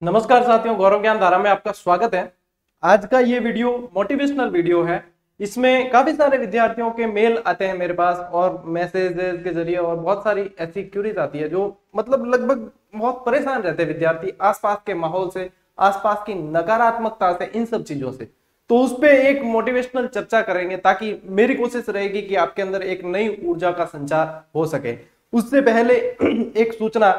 नमस्कार साथियों, गौरव ज्ञान धारा में आपका स्वागत है। आज का ये वीडियो मोटिवेशनल वीडियो है। इसमें काफी सारे विद्यार्थियों के मेल आते हैं मेरे पास और मैसेजेस के जरिए, और बहुत सारी ऐसी क्यूरीज आती है जो मतलब लगभग बहुत परेशान रहते हैं विद्यार्थी आसपास के माहौल से, आसपास की नकारात्मकता से, इन सब चीजों से। तो उस पे एक मोटिवेशनल चर्चा करेंगे ताकि मेरी कोशिश रहेगी कि आपके अंदर एक नई ऊर्जा का संचार हो सके। उससे पहले एक सूचना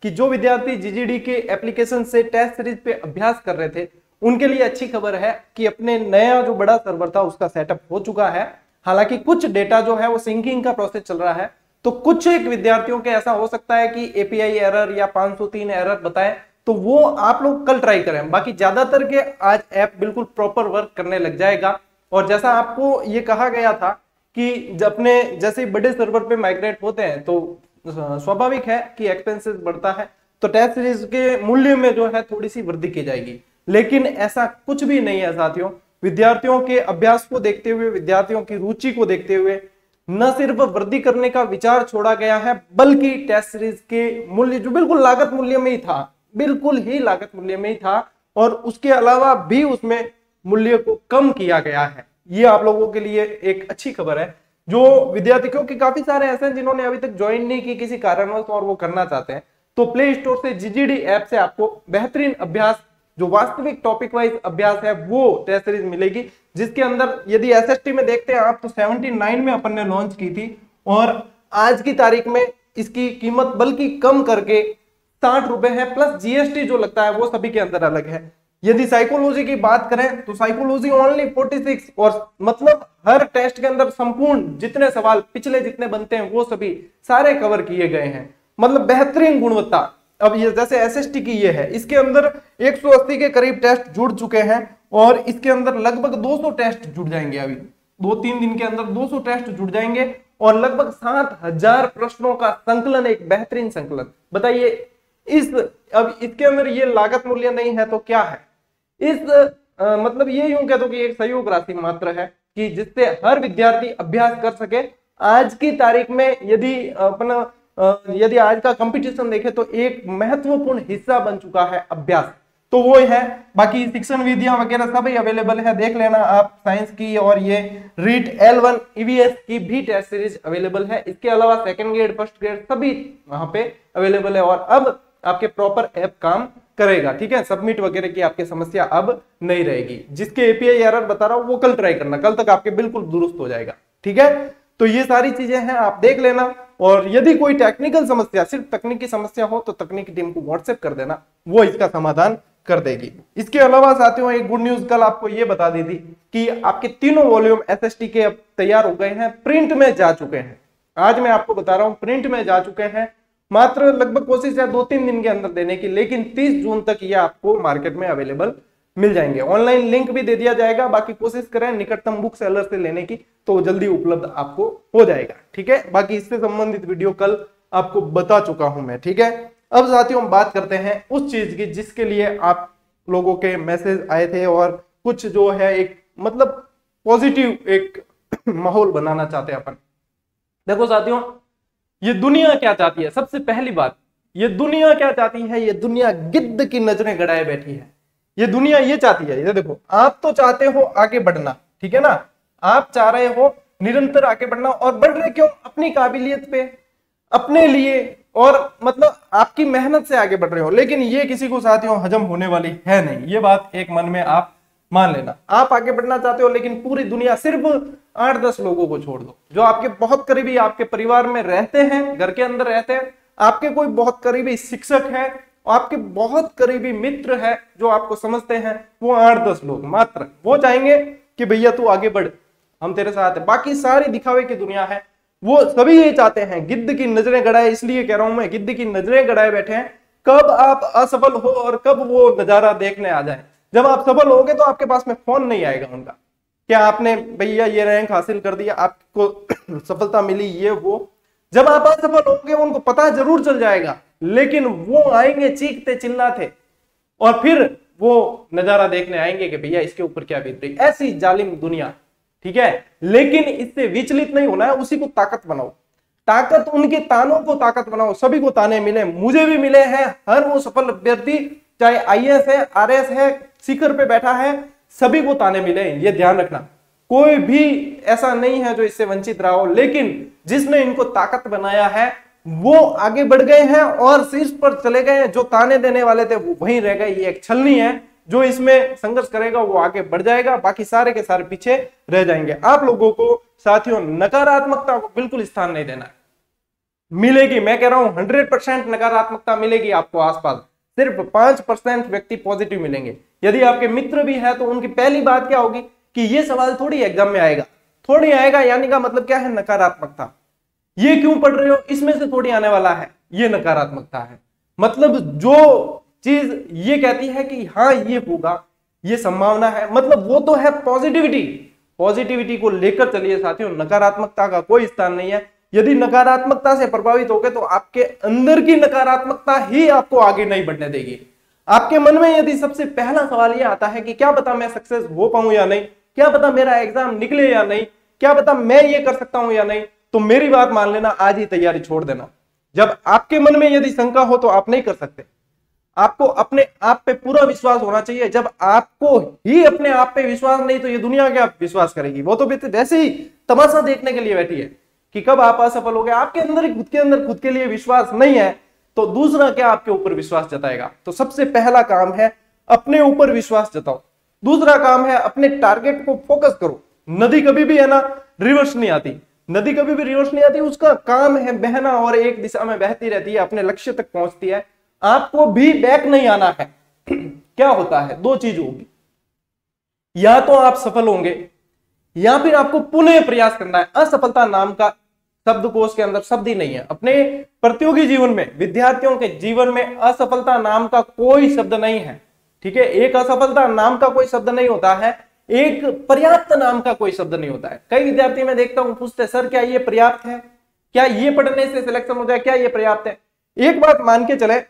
कि जो विद्यार्थी जीजीडी के एप्लीकेशन से टेस्ट सीरीज पे अभ्यास कर रहे थे उनके लिए अच्छी खबर है कि अपने नया जो बड़ा सर्वर था उसका सेटअप हो चुका है। हालांकि कुछ डेटा जो है वो सिंकिंग का प्रोसेस चल रहा है, तो कुछ एक विद्यार्थियों के ऐसा हो सकता है कि एपीआई एरर या 503 एरर बताएं, तो वो आप लोग कल ट्राई करें। बाकी ज्यादातर के आज ऐप बिल्कुल प्रॉपर वर्क करने लग जाएगा। और जैसा आपको ये कहा गया था कि अपने जैसे बड़े सर्वर पे माइग्रेट होते हैं तो स्वाभाविक है कि एक्सपेंसेस बढ़ता है, तो टेस्ट सीरीज के मूल्य में जो है थोड़ी सी वृद्धि की जाएगी। लेकिन ऐसा कुछ भी नहीं है साथियों। विद्यार्थियों के अभ्यास को देखते हुए, विद्यार्थियों की रुचि को देखते हुए न सिर्फ वृद्धि करने का विचार छोड़ा गया है, बल्कि टेस्ट सीरीज के मूल्य जो बिल्कुल लागत मूल्य में ही था, बिल्कुल ही लागत मूल्य में ही था, और उसके अलावा भी उसमें मूल्य को कम किया गया है। ये आप लोगों के लिए एक अच्छी खबर है। जो विद्यार्थी, क्योंकि काफी सारे ऐसे हैं जिन्होंने अभी तक ज्वाइन नहीं की किसी कारणवश और वो करना चाहते हैं, तो प्ले स्टोर से जीजीडी ऐप से आपको बेहतरीन अभ्यास, जो वास्तविक टॉपिक वाइज अभ्यास है, वो टेस्ट सीरीज मिलेगी। जिसके अंदर यदि एसएसटी में देखते हैं आप तो 79 में अपन ने लॉन्च की थी, और आज की तारीख में इसकी कीमत बल्कि कम करके 60 रुपए है, प्लस जीएसटी जो लगता है वो सभी के अंदर अलग है। यदि साइकोलॉजी की बात करें तो साइकोलॉजी ओनली 46, और मतलब हर टेस्ट के अंदर संपूर्ण जितने सवाल पिछले जितने बनते हैं वो सभी सारे कवर किए गए हैं। मतलब बेहतरीन गुणवत्ता। अब ये जैसे एसएसटी की ये है, इसके अंदर 180 के करीब टेस्ट जुड़ चुके हैं, और इसके अंदर लगभग 200 टेस्ट जुड़ जाएंगे। अभी 2-3 दिन के अंदर 200 टेस्ट जुड़ जाएंगे, और लगभग 7000 प्रश्नों का संकलन, एक बेहतरीन संकलन। बताइए अब इसके अंदर ये लागत मूल्य नहीं है तो क्या है? मतलब ये यूं कह दो कि एक सहयोग राशि मात्र है कि जिससे हर विद्यार्थी अभ्यास कर सके। आज की तारीख में यदि आज का कंपटीशन देखे तो एक महत्वपूर्ण हिस्सा बन चुका है अभ्यास, तो वो है। बाकी शिक्षण विधियां वगैरह सभी अवेलेबल है, देख लेना आप साइंस की, और ये रीट L1 ईवीएस की भी टेस्ट सीरीज अवेलेबल है। इसके अलावा सेकंड ग्रेड, फर्स्ट ग्रेड सभी वहां पे अवेलेबल है, और अब आपके प्रॉपर ऐप काम करेगा। ठीक है, सबमिट वगैरह की आपकी समस्या अब नहीं रहेगी। जिसके एपीआई एरर बता रहा हूं वो कल ट्राई करना, कल तक आपके बिल्कुल दुरुस्त हो जाएगा। ठीक है, तो ये सारी चीजें हैं, आप देख लेना। और यदि कोई टेक्निकल समस्या, सिर्फ तकनीकी समस्या हो तो तकनीकी टीम को व्हाट्सएप कर देना, वो इसका समाधान कर देगी। इसके अलावा साथियों एक गुड न्यूज कल आपको ये बता दी थी कि आपके तीनों वॉल्यूम एसएसटी के अब तैयार हो गए हैं, प्रिंट में जा चुके हैं। आज मैं आपको बता रहा हूं प्रिंट में जा चुके हैं। मात्र लगभग कोशिश है 2-3 दिन के अंदर देने की, लेकिन 30 जून तक ये आपको मार्केट में अवेलेबल मिल जाएंगे। ऑनलाइन लिंक भी दे दिया जाएगा। बाकी कोशिश करें निकटतम बुक सेलर से लेने की, तो जल्दी उपलब्ध आपको हो जाएगा। ठीक है, बाकी इससे संबंधित वीडियो कल आपको बता चुका हूं मैं। ठीक है, अब साथियों हम बात करते हैं उस चीज की जिसके लिए आप लोगों के मैसेज आए थे, और कुछ जो है एक मतलब पॉजिटिव एक माहौल बनाना चाहते हैं अपन। देखो साथियों, ये दुनिया क्या चाहती है? सबसे पहली बात, ये दुनिया क्या चाहती है? ये दुनिया गिद्ध की नजरें गड़ाए बैठी है। ये दुनिया ये चाहती है, ये देखो, आप तो चाहते हो आगे बढ़ना, ठीक है ना, आप चाह रहे हो निरंतर आगे बढ़ना, और बढ़ रहे क्यों? अपनी काबिलियत पे, अपने लिए, और मतलब आपकी मेहनत से आगे बढ़ रहे हो। लेकिन ये किसी को साथियों हजम होने वाली है नहीं, ये बात एक मन में आप मान लेना। आप आगे बढ़ना चाहते हो, लेकिन पूरी दुनिया, सिर्फ 8-10 लोगों को छोड़ दो जो आपके बहुत करीबी, आपके परिवार में रहते हैं, घर के अंदर रहते हैं, आपके कोई बहुत करीबी शिक्षक है, आपके बहुत करीबी मित्र है जो आपको समझते हैं, वो 8-10 लोग मात्र, वो चाहेंगे कि भैया तू आगे बढ़, हम तेरे साथ हैं। बाकी सारी दिखावे की दुनिया है, वो सभी ये चाहते हैं, गिद्ध की नजरें गड़ाए, इसलिए कह रहा हूं मैं, गिद्ध की नजरें गड़ाए बैठे हैं। कब आप असफल हो और कब वो नजारा देखने आ जाए। जब आप सफल होगे तो आपके पास में फोन नहीं आएगा उनका, क्या आपने भैया ये रैंक हासिल कर दिया, आपको सफलता मिली, ये वो। जब आप असफल होंगे उनको पता जरूर चल जाएगा, लेकिन वो आएंगे चीखते चिल्लाते, और फिर वो नजारा देखने आएंगे कि भैया इसके ऊपर क्या बीत रही। ऐसी जालिम दुनिया। ठीक है, लेकिन इससे विचलित नहीं होना है, उसी को ताकत बनाओ। ताकत, उनके तानों को ताकत बनाओ। सभी को ताने मिले, मुझे भी मिले हैं। हर वो सफल अभ्यर्थी चाहे आईएएस है, आरएस है, शिखर पे बैठा है, सभी को ताने मिले, ये ध्यान रखना। कोई भी ऐसा नहीं है जो इससे वंचित रहा हो, लेकिन जिसने इनको ताकत बनाया है वो आगे बढ़ गए हैं और शीर्ष पर चले गए हैं। जो ताने देने वाले थे वो वहीं रह गए। ये एक छलनी है, जो इसमें संघर्ष करेगा वो आगे बढ़ जाएगा, बाकी सारे के सारे पीछे रह जाएंगे। आप लोगों को साथियों नकारात्मकता को बिल्कुल स्थान नहीं देना है। मिलेगी, मैं कह रहा हूं 100% नकारात्मकता मिलेगी आपको आसपास, सिर्फ 5% व्यक्ति पॉजिटिव मिलेंगे। यदि आपके मित्र भी है तो उनकी पहली बात क्या होगी कि ये सवाल थोड़ी एग्जाम में आएगा, थोड़ी आएगा, यानी का मतलब क्या है, नकारात्मकता। ये क्यों पढ़ रहे हो, इसमें से थोड़ी आने वाला है, ये नकारात्मकता है। मतलब जो चीज ये कहती है कि हाँ ये होगा, ये संभावना है, मतलब वो तो है पॉजिटिविटी। पॉजिटिविटी को लेकर चलिए साथियों, नकारात्मकता का कोई स्थान नहीं है। यदि नकारात्मकता से प्रभावित हो गए तो आपके अंदर की नकारात्मकता ही आपको आगे नहीं बढ़ने देगी। आपके मन में यदि सबसे पहला सवाल यह आता है कि क्या पता मैं सक्सेस हो पाऊं या नहीं, क्या पता मेरा एग्जाम निकले या नहीं, क्या पता मैं ये कर सकता हूं या नहीं, तो मेरी बात मान लेना, आज ही तैयारी छोड़ देना। जब आपके मन में यदि शंका हो तो आप नहीं कर सकते। आपको अपने आप पे पूरा विश्वास होना चाहिए। जब आपको ही अपने आप पे विश्वास नहीं तो ये दुनिया क्या विश्वास करेगी। वो तो वैसे ही तमाशा देखने के लिए बैठी है कि कब आप असफल हो गए। आपके अंदर ही खुद के लिए विश्वास नहीं है तो दूसरा क्या आपके ऊपर विश्वास जताएगा। तो सबसे पहला काम है अपने ऊपर विश्वास जताओ। दूसरा काम है अपने टारगेट को फोकस करो। नदी कभी भी है ना रिवर्स नहीं आती, नदी कभी भी रिवर्स नहीं आती, उसका काम है बहना और एक दिशा में बहती रहती है, अपने लक्ष्य तक पहुंचती है। आपको भी बैक नहीं आना है। क्या होता है, दो चीज होगी, या तो आप सफल होंगे या फिर आपको पुनः प्रयास करना है। असफलता नाम का शब्दकोश के अंदर शब्द ही नहीं है। अपने प्रतियोगी जीवन में, विद्यार्थियों के जीवन में असफलता नाम का कोई शब्द नहीं है। ठीक है, एक असफलता नाम का कोई शब्द नहीं होता है, एक पर्याप्त नाम का कोई शब्द नहीं होता है। कई विद्यार्थी मैं देखता हूं पूछते, सर क्या ये पर्याप्त है, क्या ये पढ़ने से सिलेक्शन हो जाए, क्या ये पर्याप्त है। एक बात मान के चले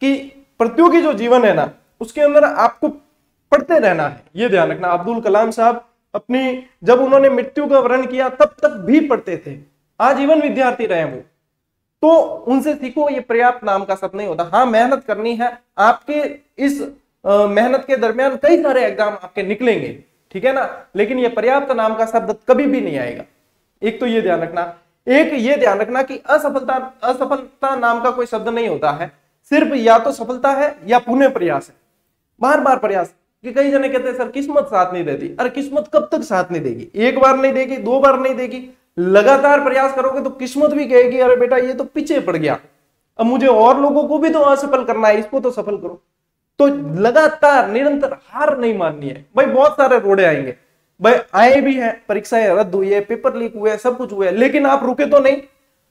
कि प्रतियोगी जो जीवन है ना उसके अंदर आपको पढ़ते रहना है, ये ध्यान रखना। अब्दुल कलाम साहब अपनी जब उन्होंने मृत्यु का वर्ण किया तब तक भी पढ़ते थे, आजीवन विद्यार्थी रहे वो। तो उनसे सीखो, ये पर्याप्त नाम का शब्द नहीं होता। हाँ मेहनत करनी है, आपके इस मेहनत के दरमियान कई सारे एग्जाम आपके निकलेंगे, ठीक है ना, लेकिन ये पर्याप्त नाम का शब्द कभी भी नहीं आएगा। एक तो ये ध्यान रखना। एक ये ध्यान रखना कि असफलता नाम का कोई शब्द नहीं होता है, सिर्फ या तो सफलता है या पुनः प्रयास है, बार बार प्रयास। कि कई जने कहते हैं सर किस्मत साथ नहीं देती। अरे किस्मत कब तक साथ नहीं देगी, एक बार नहीं देगी, दो बार नहीं देगी, लगातार प्रयास करोगे तो किस्मत भी कहेगी अरे बेटा ये तो पीछे पड़ गया, अब मुझे और लोगों को भी तो असफल करना है, इसको तो सफल करो। तो लगातार निरंतर हार नहीं माननी है भाई। बहुत सारे रोड़े आएंगे भाई, आए भी है, परीक्षाएं रद्द हुई है, पेपर लीक हुए, सब कुछ हुआ है, लेकिन आप रुके तो नहीं।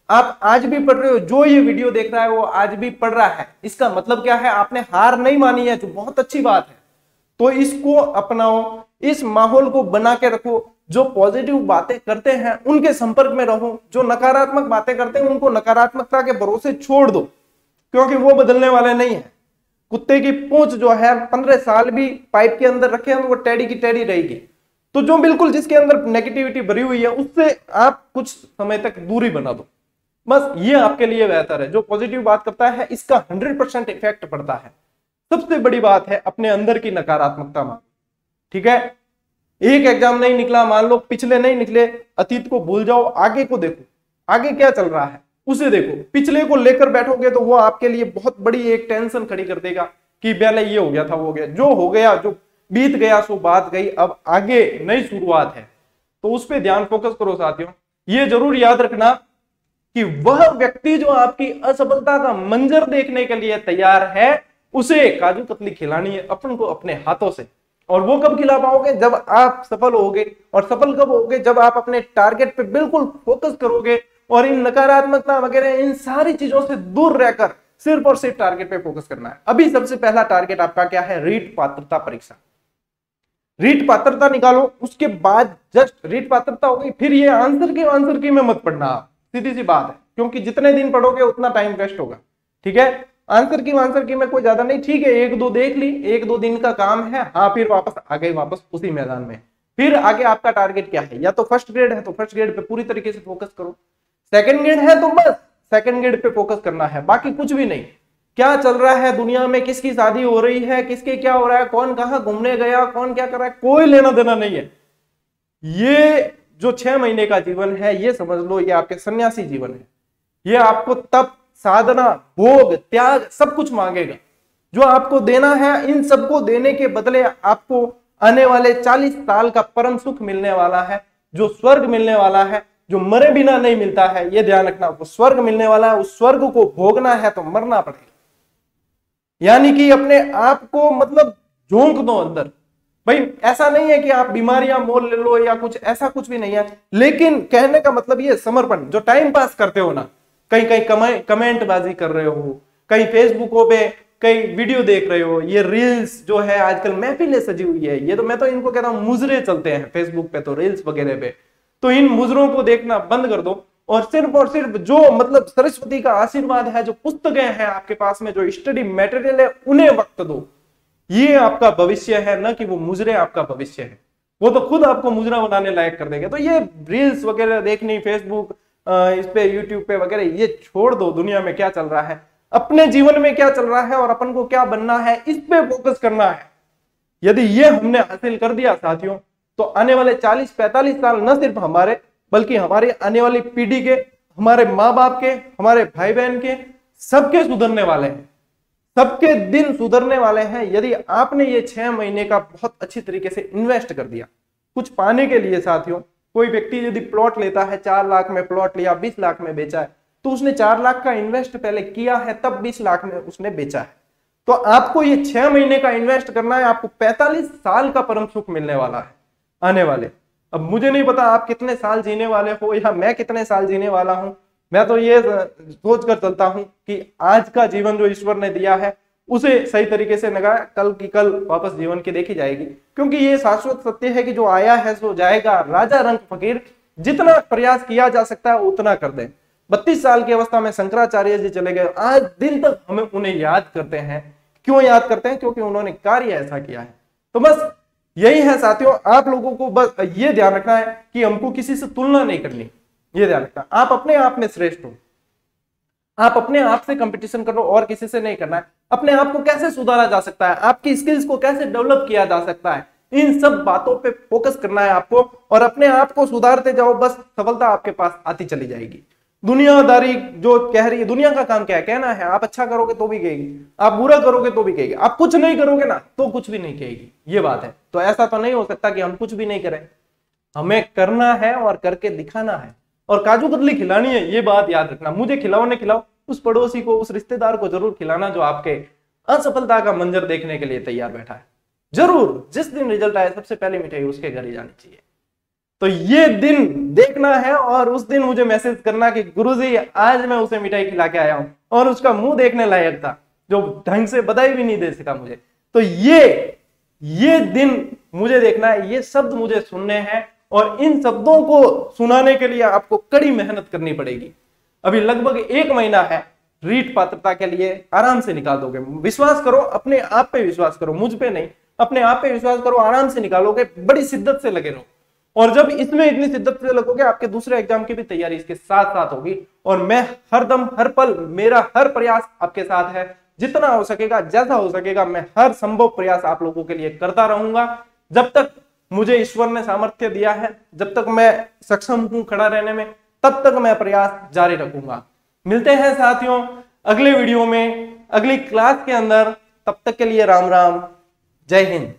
आप आज भी पढ़ रहे हो, जो ये वीडियो देख रहा है वो आज भी पढ़ रहा है, इसका मतलब क्या है, आपने हार नहीं मानी है, जो बहुत अच्छी बात है। तो इसको अपनाओ, इस माहौल को बना के रखो। जो पॉजिटिव बातें करते हैं उनके संपर्क में रहो, जो नकारात्मक बातें करते हैं उनको नकारात्मकता के भरोसे छोड़ दो, क्योंकि वो बदलने वाले नहीं है। कुत्ते की पूंछ जो है 15 साल भी पाइप के अंदर रखे हैं वो टेढ़ी की टेढ़ी रहेगी। तो जो बिल्कुल जिसके अंदर नेगेटिविटी भरी हुई है उससे आप कुछ समय तक दूरी बना दो, बस ये आपके लिए बेहतर है। जो पॉजिटिव बात करता है इसका 100% इफेक्ट पड़ता है। सबसे बड़ी बात है अपने अंदर की नकारात्मकता मान, ठीक है। एक एग्जाम नहीं निकला, मान लो पिछले नहीं निकले, अतीत को भूल जाओ, आगे को देखो, आगे क्या चल रहा है उसे देखो। पिछले को लेकर बैठोगे तो वो आपके लिए बहुत बड़ी एक टेंशन खड़ी कर देगा कि पहले ये हो गया था, वो हो गया, जो हो गया, जो बीत गया सो बात गई, अब आगे नई शुरुआत है। तो उस पर ध्यान फोकस करो साथियों। ये जरूर याद रखना कि वह व्यक्ति जो आपकी असफलता का मंजर देखने के लिए तैयार है उसे काजू कतली खिलानी है अपन को अपने हाथों से। और वो कब खिला पाओगे, जब आप सफल होगे। और सफल कब होगे, जब आप अपने टारगेट पे बिल्कुल फोकस करोगे और इन नकारात्मकता वगैरह इन सारी चीजों से दूर रहकर सिर्फ और सिर्फ टारगेट पे फोकस करना है। अभी सबसे पहला टारगेट आपका क्या है, रीट पात्रता परीक्षा। रीट पात्रता निकालो, उसके बाद जस्ट रीट पात्रता हो गई, फिर ये आंसर की में मत पढ़ना आप, सीधी सी बात है, क्योंकि जितने दिन पढ़ोगे उतना टाइम वेस्ट होगा, ठीक है। आंसर की में कोई ज्यादा नहीं, ठीक है, एक दो देख ली, एक दो दिन का काम है, हाँ फिर वापस आ गए, वापस उसी मैदान में। फिर आगे आपका टारगेट क्या है, या तो फर्स्ट ग्रेड है तो फर्स्ट ग्रेड पे पूरी तरीके से फोकस करो, सेकंड ग्रेड है तो बस सेकंड ग्रेड पे फोकस करना है, बाकी कुछ भी नहीं। क्या चल रहा है दुनिया में, किसकी शादी हो रही है, किसके क्या हो रहा है, कौन कहाँ घूमने गया, कौन क्या कर रहा है, कोई लेना देना नहीं है। ये जो 6 महीने का जीवन है, ये समझ लो ये आपके सन्यासी जीवन है। ये आपको तप, साधना, भोग, त्याग सब कुछ मांगेगा। जो आपको देना है, इन सबको देने के बदले आपको आने वाले 40 साल का परम सुख मिलने वाला है, जो स्वर्ग मिलने वाला है, जो मरे बिना नहीं मिलता है। ये ध्यान रखना, वो स्वर्ग मिलने वाला है, उस स्वर्ग को भोगना है तो मरना पड़ेगा। यानी कि अपने आप को मतलब झोंक दो अंदर। भाई ऐसा नहीं है कि आप बीमारियां मोल ले लो या कुछ, ऐसा कुछ भी नहीं है। लेकिन कहने का मतलब ये समर्पण, जो टाइम पास करते हो ना, कहीं कहीं कमेंट बाजी कर रहे हो, कहीं फेसबुकों पे कई वीडियो देख रहे हो, ये रील्स जो है आजकल महफिलें सजी हुई है, ये तो मैं तो इनको कहता हूं मुजरे चलते हैं फेसबुक पे, तो रील्स वगैरह पे। तो इन मुजरों को देखना बंद कर दो और सिर्फ जो मतलब सरस्वती का आशीर्वाद है, जो पुस्तकें हैं आपके पास में, जो स्टडी मटेरियल है, उन्हें वक्त दो। ये आपका भविष्य है, ना कि वो मुजरे आपका भविष्य है। वो तो खुद आपको मुजरा बनाने लायक कर देंगे। तो ये रील्स वगैरह देखनी, फेसबुक इस पे, यूट्यूब पे वगैरह, ये छोड़ दो। दुनिया में क्या चल रहा है, अपने जीवन में क्या चल रहा है और अपन को क्या बनना है, इस पे फोकस करना है। यदि ये हमने हासिल कर दिया साथियों, तो आने वाले 40-45 साल न सिर्फ हमारे, बल्कि हमारी आने वाली पीढ़ी के, हमारे माँ बाप के, हमारे भाई बहन के, सबके सुधरने वाले हैं, सबके दिन सुधरने वाले हैं। यदि आपने ये 6 महीने का बहुत अच्छी तरीके से इन्वेस्ट कर दिया कुछ पाने के लिए। साथियों, कोई व्यक्ति यदि प्लॉट लेता है, 4 लाख में प्लॉट लिया, 20 लाख में बेचा है, तो उसने 4 लाख का इन्वेस्ट पहले किया है, तब 20 लाख में उसने बेचा है। तो आपको ये 6 महीने का इन्वेस्ट करना है, आपको 45 साल का परम सुख मिलने वाला है आने वाले। अब मुझे नहीं पता आप कितने साल जीने वाले हो या मैं कितने साल जीने वाला हूं। मैं तो ये सोच कर चलता हूं कि आज का जीवन जो ईश्वर ने दिया है उसे सही तरीके से लगा, कल की कल वापस जीवन की देखी जाएगी। क्योंकि ये शाश्वत सत्य है कि जो आया है सो जाएगा। राजा रंग फकीर, जितना प्रयास किया जा सकता है उतना कर दें। 32 साल की अवस्था में शंकराचार्य जी चले गए, आज दिन तक हमें उन्हें याद करते हैं। क्यों याद करते हैं? क्योंकि उन्होंने कार्य ऐसा किया है। तो बस यही है साथियों, आप लोगों को बस ये ध्यान रखना है कि हमको किसी से तुलना नहीं करनी। ये ध्यान रखना, आप अपने आप में श्रेष्ठ हो, आप अपने आप से कंपटीशन करो और किसी से नहीं करना है। अपने आप को कैसे सुधारा जा सकता है, आपकी स्किल्स को कैसे डेवलप किया जा सकता है, इन सब बातों पे फोकस करना है आपको और अपने आप को सुधारते जाओ, बस सफलता आपके पास आती चली जाएगी। दुनियादारी जो कह रही है, दुनिया का काम क्या है? कहना है। आप अच्छा करोगे तो भी कहेगी, आप बुरा करोगे तो भी कहेगी, आप कुछ नहीं करोगे ना तो कुछ भी नहीं कहेगी। ये बात है। तो ऐसा तो नहीं हो सकता कि हम कुछ भी नहीं करें, हमें करना है और करके दिखाना है और काजू कतली खिलानी है। ये बात याद रखना, मुझे खिलाओ न खिलाओ, उस पड़ोसी को, उस रिश्तेदार को जरूर खिलाना जो आपके असफलता का मंजर देखने के लिए तैयार बैठा है। जरूर जिस दिन रिजल्ट आए सबसे पहले मिठाई उसके घर ही जानी चाहिए। तो ये दिन देखना है और उस दिन मुझे मैसेज करना कि गुरुजी आज मैं उसे मिठाई खिला के आया हूं और उसका मुंह देखने लायक था, जो ढंग से बधाई भी नहीं दे सका मुझे। तो ये दिन मुझे देखना है, ये शब्द मुझे सुनने हैं और इन शब्दों को सुनाने के लिए आपको कड़ी मेहनत करनी पड़ेगी। अभी लगभग 1 महीना है, रीट पात्रता के लिए आराम से निकाल दोगे। विश्वास करो, अपने आप पे विश्वास करो, मुझ पे नहीं, अपने आप पे विश्वास करो, आराम से निकालोगे। बड़ी शिद्दत से लगे रहो और जब इसमें इतनी शिद्दत से लगोगे, आपके दूसरे एग्जाम की भी तैयारी इसके साथ साथ होगी। और मैं हर दम हर पल, मेरा हर प्रयास आपके साथ है। जितना हो सकेगा, जैसा हो सकेगा, मैं हर संभव प्रयास आप लोगों के लिए करता रहूंगा। जब तक मुझे ईश्वर ने सामर्थ्य दिया है, जब तक मैं सक्षम हूं खड़ा रहने में, तब तक मैं प्रयास जारी रखूंगा। मिलते हैं साथियों अगले वीडियो में, अगली क्लास के अंदर। तब तक के लिए राम राम, जय हिंद।